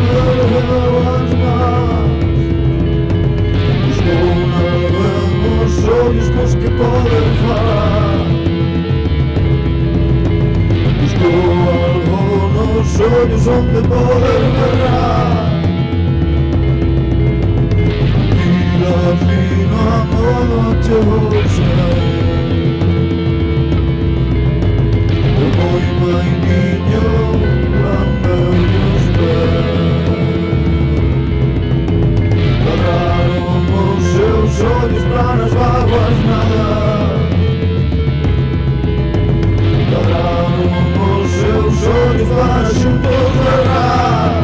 as mans. Buscou nada nos ollos cos que poden falar. Buscou algo nos ollos onde poder berrar. Tira fino a modo chegouse. Moi mainiño lambeu os pés. Cadraron os seus ollos para nas vaguas nadar. Cadraron os seus ollos para xuntos berrar.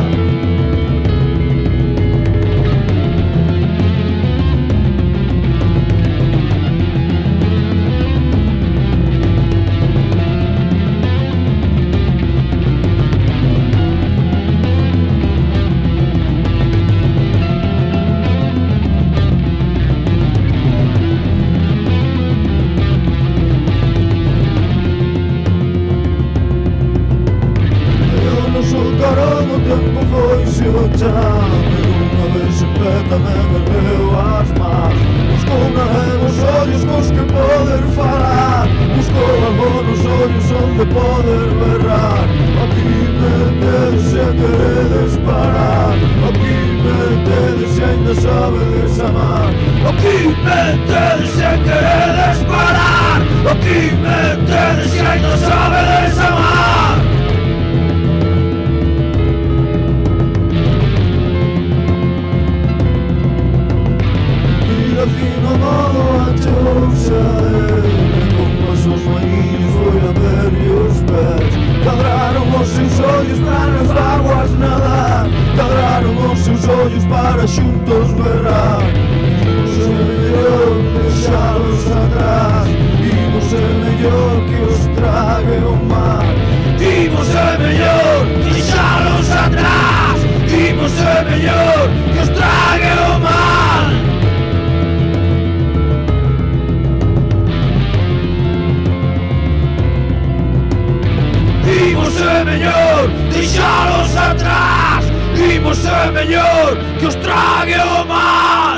Soltaron o tempo foise o chan. Unha vez en pé tamén ergueu as mans. Buscou nada nos ollos cos que poder falar. Buscou algo nos ollos onde poder berrar. Aquí metedes se queredes parar. Aquí metedes se ainda sabedes amar. Aquí metedes se queredes parar. Aquí metedes se ainda sabedes amar. Fino modo anchouse. Con pasos maíños foi a ver os pés. Cadraron os seus ollos para nas vaguas nadar. Cadraron os seus ollos para xuntos berrar. Imos ser mellor deixalos atrás. Imos ser mellor que os trague o mar. Imos ser mellor deixalos atrás. Imos ser mellor que os trague o mar. Imos ser mellor deixalos atrás. Imos ser mellor que os trague o mar.